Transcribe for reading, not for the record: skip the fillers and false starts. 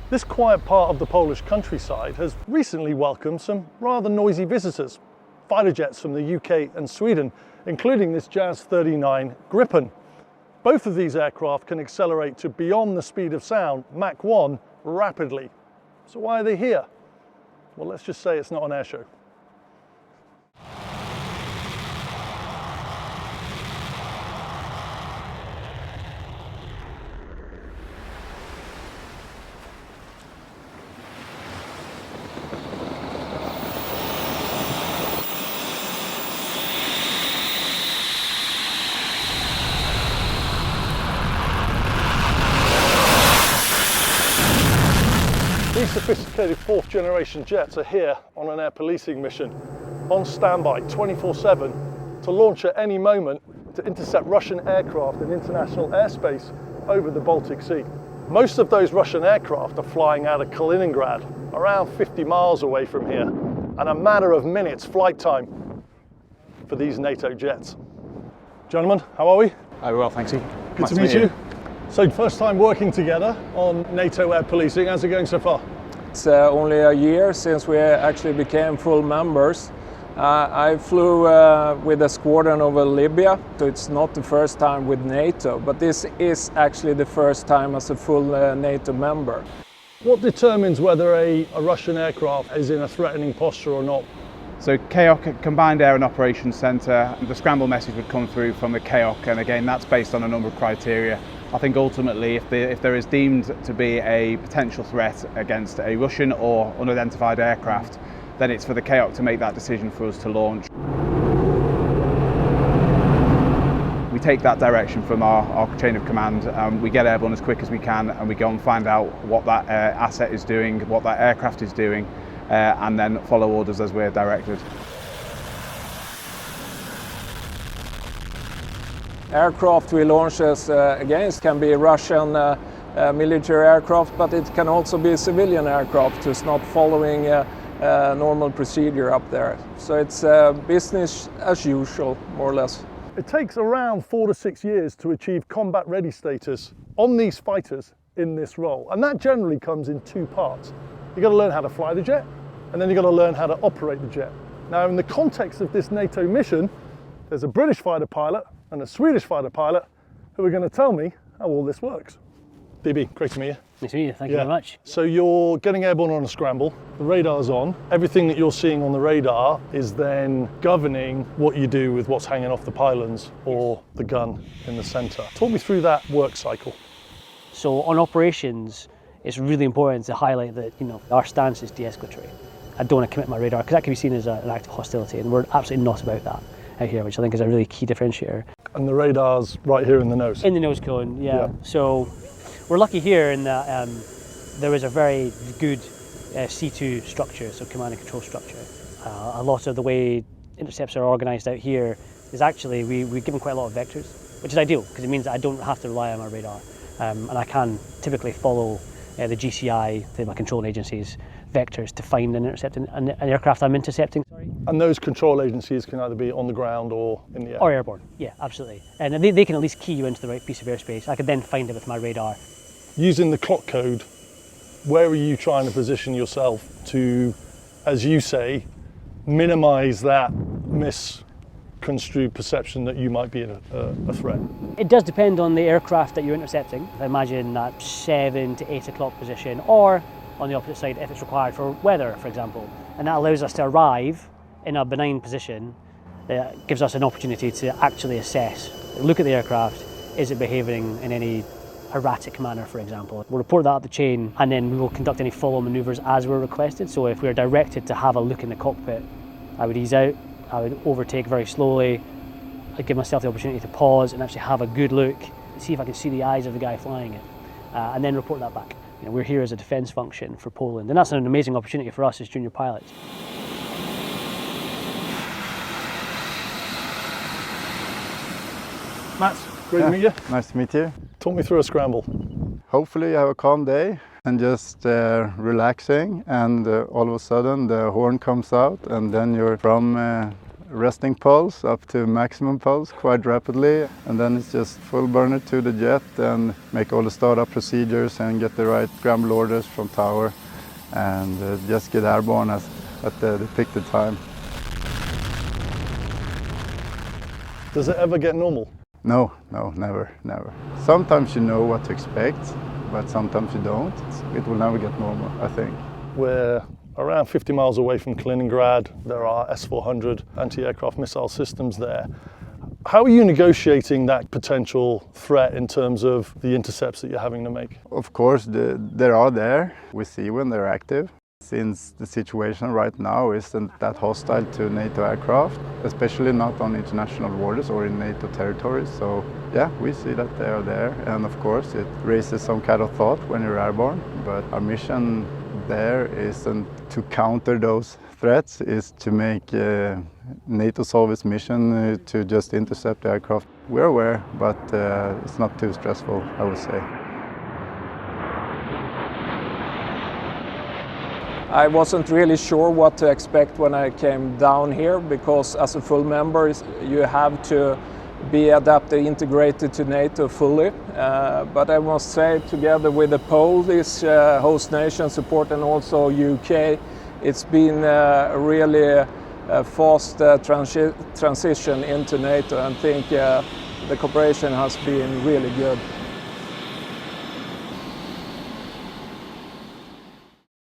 This quiet part of the Polish countryside has recently welcomed some rather noisy visitors, fighter jets from the UK and Sweden, including this Jazz 39 Gripen. Both of these aircraft can accelerate to beyond the speed of sound, Mach 1, rapidly. So why are they here? Well, let's just say it's not an air show. These sophisticated fourth generation jets are here on an air policing mission, on standby 24/7 to launch at any moment to intercept Russian aircraft in international airspace over the Baltic Sea. Most of those Russian aircraft are flying out of Kaliningrad, around 50 miles away from here, and a matter of minutes flight time for these NATO jets. Gentlemen, how are we? Very well, thanks you. Good to meet you. So first time working together on NATO air policing. How's it going so far? It's only a year since we actually became full members. I flew with a squadron over Libya, so it's not the first time with NATO, but this is actually the first time as a full NATO member. What determines whether a Russian aircraft is in a threatening posture or not? So KAOC, Combined Air and Operations Centre, the scramble message would come through from the KAOC, and again that's based on a number of criteria. I think ultimately if there is deemed to be a potential threat against a Russian or unidentified aircraft, then it's for the KAOC to make that decision for us to launch. We take that direction from our chain of command, we get airborne as quick as we can, and we go and find out what that asset is doing, what that aircraft is doing, and then follow orders as we're directed. Aircraft we launch against can be Russian military aircraft, but it can also be civilian aircraft who's not following normal procedure up there. So it's business as usual, more or less. It takes around 4 to 6 years to achieve combat ready status on these fighters in this role, and that generally comes in two parts. You've got to learn how to fly the jet, and then you've got to learn how to operate the jet. Now, in the context of this NATO mission, there's a British fighter pilot and a Swedish fighter pilot who are going to tell me how all this works. DB, great to meet you. Nice to meet you, thank you very much. So you're getting airborne on a scramble, the radar's on, everything that you're seeing on the radar is then governing what you do with what's hanging off the pylons or the gun in the centre. Talk me through that work cycle. So on operations, it's really important to highlight that our stance is de-escalatory. I don't want to commit my radar because that can be seen as an act of hostility, and we're absolutely not about that out here, which I think is a really key differentiator. And the radar's right here in the nose? In the nose cone, yeah. So we're lucky here in that there is a very good C2 structure, so command and control structure. A lot of the way intercepts are organised out here is actually, we give them quite a lot of vectors, which is ideal because it means that I don't have to rely on my radar. And I can typically follow the GCI, my control agencies, vectors to find and intercept an aircraft I'm intercepting. And those control agencies can either be on the ground or in the air? Or airborne, yeah, absolutely. And they can at least key you into the right piece of airspace. I can then find it with my radar. Using the clock code, where are you trying to position yourself to, as you say, minimise that misconstrued perception that you might be a threat? It does depend on the aircraft that you're intercepting. I imagine that 7 to 8 o'clock position, or on the opposite side if it's required for weather, for example. And that allows us to arrive in a benign position that gives us an opportunity to actually assess, look at the aircraft, is it behaving in any erratic manner, for example. We'll report that up the chain, and then we will conduct any follow manoeuvres as we're requested. So if we're directed to have a look in the cockpit, I would ease out, I would overtake very slowly, I'd give myself the opportunity to pause and actually have a good look, see if I can see the eyes of the guy flying it, and then report that back. We're here as a defence function for Poland, and that's an amazing opportunity for us as junior pilots. Mats, great to meet you. Nice to meet you. Talk me through a scramble. Hopefully you have a calm day and just relaxing, and all of a sudden the horn comes out, and then you're from resting pulse up to maximum pulse quite rapidly, and then it's just full burner to the jet and make all the startup procedures and get the right scramble orders from tower and just get airborne at the depicted time. Does it ever get normal? No, never. Sometimes you know what to expect, but sometimes you don't. It will never get normal, I think. We're around 50 miles away from Kaliningrad. There are S-400 anti-aircraft missile systems there. How are you negotiating that potential threat in terms of the intercepts that you're having to make? Of course, they are there. We see when they're active. Since the situation right now isn't that hostile to NATO aircraft, especially not on international borders or in NATO territories. So yeah, we see that they are there, and of course it raises some kind of thought when you're airborne. But our mission there isn't to counter those threats, is to make NATO solve its mission to just intercept the aircraft. We're aware, but it's not too stressful, I would say. I wasn't really sure what to expect when I came down here, because as a full member you have to be adapted, integrated to NATO fully. But I must say, together with the Polish host nation support and also UK, it's been really a fast transition into NATO, and I think the cooperation has been really good.